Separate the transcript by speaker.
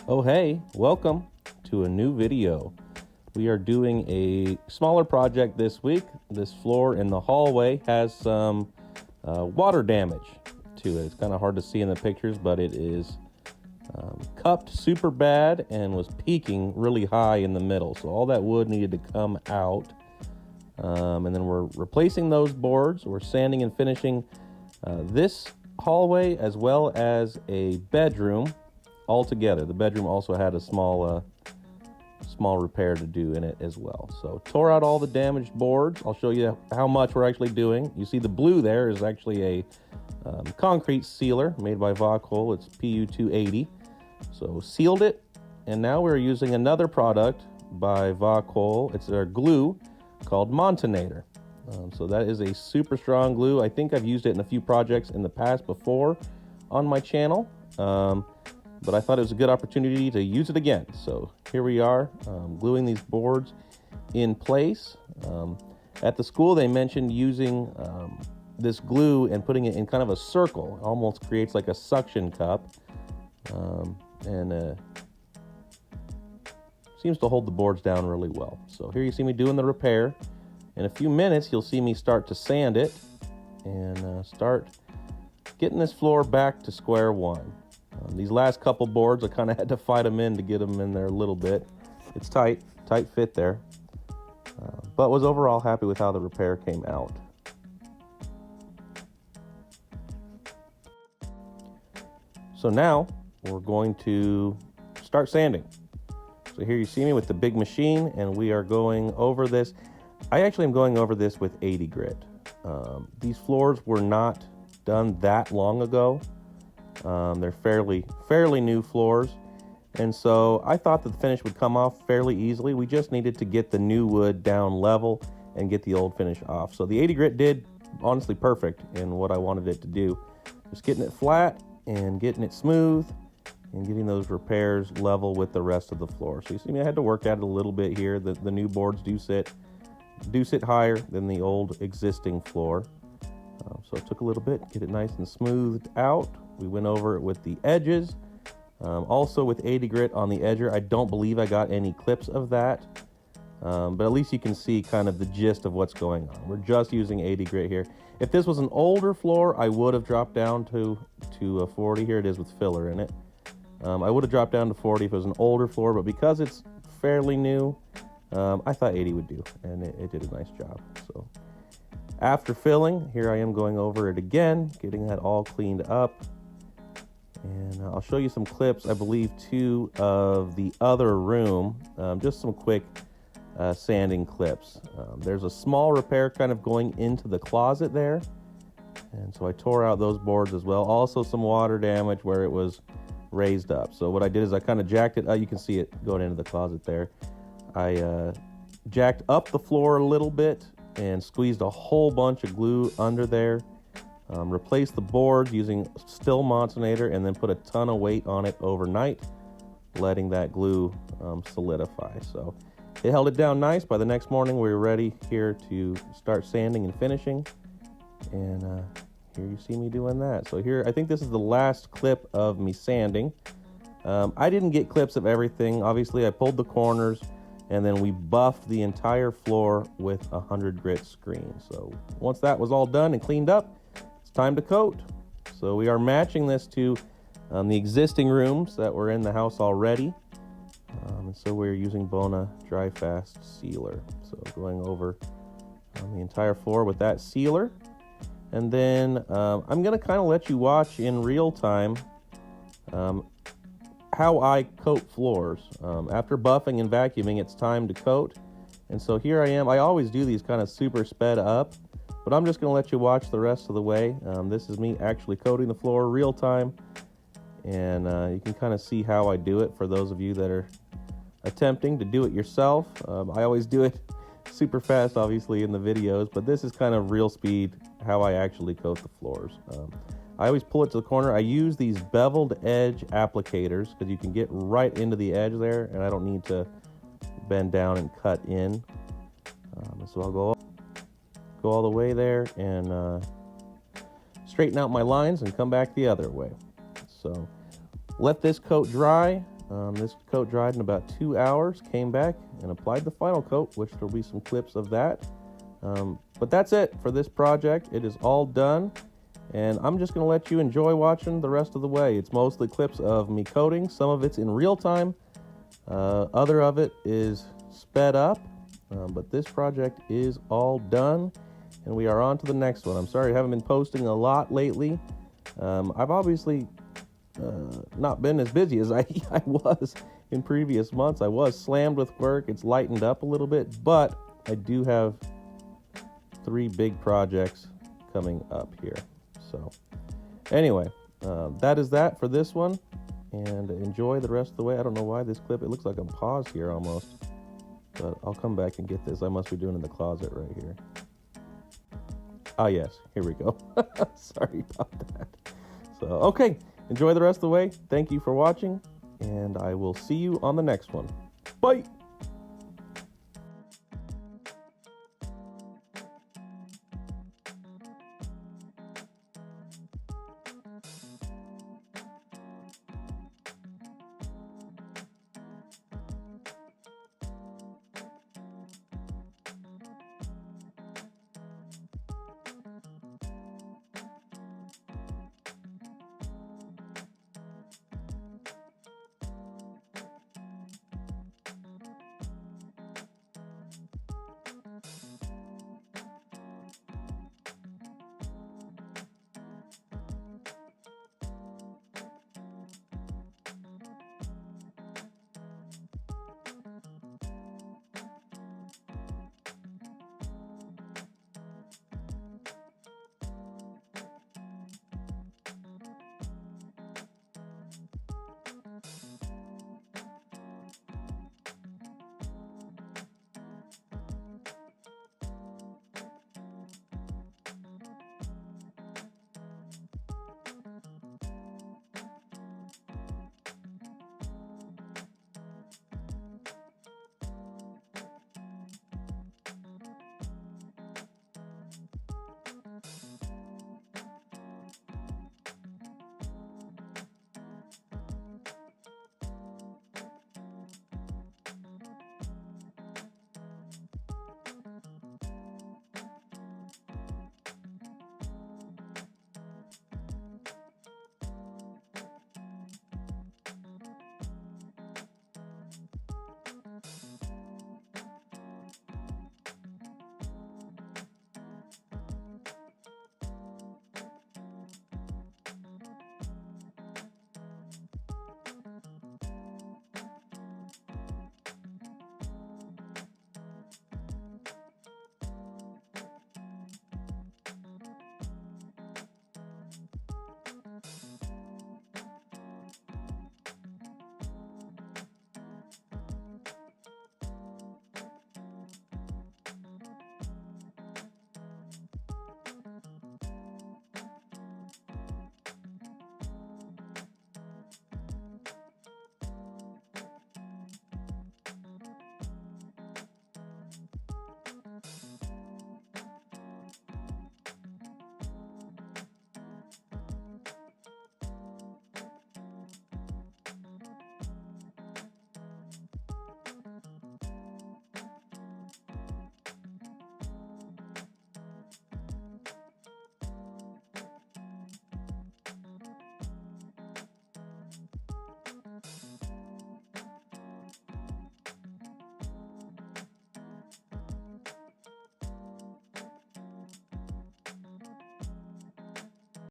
Speaker 1: Oh hey, welcome to a new video. We are doing a smaller project this week. This floor in the hallway has some water damage to it. It's kind of hard to see in the pictures, but it is cupped super bad and was peaking really high in the middle. So all that wood needed to come out. And then we're replacing those boards. We're sanding and finishing this hallway as well as a bedroom all together. The bedroom also had a small repair to do in it as well. So tore out all the damaged boards. I'll show you how much we're actually doing. You see the blue there is actually a concrete sealer made by Vacol. It's PU280. So sealed it, and now we're using another product by Vacol. It's their glue called Montonator. So that is a super strong glue. I think I've used it in a few projects in the past before on my channel. But I thought it was a good opportunity to use it again. So here we are, gluing these boards in place. At the school, they mentioned using this glue and putting it in kind of a circle. It almost creates like a suction cup. And seems to hold the boards down really well. So here you see me doing the repair. In a few minutes, you'll see me start to sand it and start getting this floor back to square one. These last couple boards, I kind of had to fight them in to get them in there a little bit. It's tight fit there, but was overall happy with how the repair came out. So now we're going to start sanding. So here you see me with the big machine, and we are going over this. I actually am going over this with 80 grit. These floors were not done that long ago. They're fairly new floors, and so I thought that the finish would come off fairly easily. We just needed to get the new wood down level and get the old finish off. So the 80 grit did honestly perfect in what I wanted it to do. Just getting it flat and getting it smooth and getting those repairs level with the rest of the floor. So you see me, I had to work at it a little bit here. The new boards do sit higher than the old existing floor. So it took a little bit, get it nice and smoothed out. We went over it with the edges, also with 80 grit on the edger. I don't believe I got any clips of that, but at least you can see kind of the gist of what's going on. We're just using 80 grit here. If this was an older floor, I would have dropped down to 40. Here it is with filler in it. I would have dropped down to 40 if it was an older floor, but because it's fairly new, I thought 80 would do, and it did a nice job. So after filling, here I am going over it again, getting that all cleaned up. And I'll show you some clips, I believe, too, of the other room. Just some quick sanding clips. There's a small repair kind of going into the closet there. And so I tore out those boards as well. Also some water damage where it was raised up. So what I did is I kind of jacked it. You can see it going into the closet there. I jacked up the floor a little bit and squeezed a whole bunch of glue under there. Replaced the boards using still Montonator, and then put a ton of weight on it overnight, letting that glue solidify. So it held it down nice. By the next morning, we were ready here to start sanding and finishing. And here you see me doing that. So here, I think this is the last clip of me sanding. I didn't get clips of everything. Obviously, I pulled the corners, and then we buffed the entire floor with 100 grit screen. So once that was all done and cleaned up, it's time to coat. So we are matching this to the existing rooms that were in the house already. And so we're using Bona Dry Fast Sealer. So going over the entire floor with that sealer. And then I'm gonna kind of let you watch in real time how I coat floors. After buffing and vacuuming, it's time to coat. And so here I am. I always do these kind of super sped up, but I'm just gonna let you watch the rest of the way. This is me actually coating the floor real time. And you can kind of see how I do it for those of you that are attempting to do it yourself. I always do it super fast, obviously, in the videos, but this is kind of real speed, how I actually coat the floors. I always pull it to the corner. I use these beveled edge applicators because you can get right into the edge there, and I don't need to bend down and cut in. So I'll go all the way there and straighten out my lines and come back the other way. So let this coat dry, This coat dried in about 2 hours, came back and applied the final coat, which there'll be some clips of that. But that's it for this project. It is all done, and I'm just going to let you enjoy watching the rest of the way. It's mostly clips of me coating. Some of it's in real time. Other of it is sped up, but this project is all done, and we are on to the next one. I'm sorry I haven't been posting a lot lately. I've obviously not been as busy as I was in previous months. I was slammed with work. It's lightened up a little bit, but I do have 3 big projects coming up here. So anyway, that is that for this one, and enjoy the rest of the way. I don't know why this clip, it looks like I'm paused here almost, but I'll come back and get this. I must be doing it in the closet right here. Ah, yes, here we go. Sorry about that. So, okay, enjoy the rest of the way. Thank you for watching, and I will see you on the next one. Bye.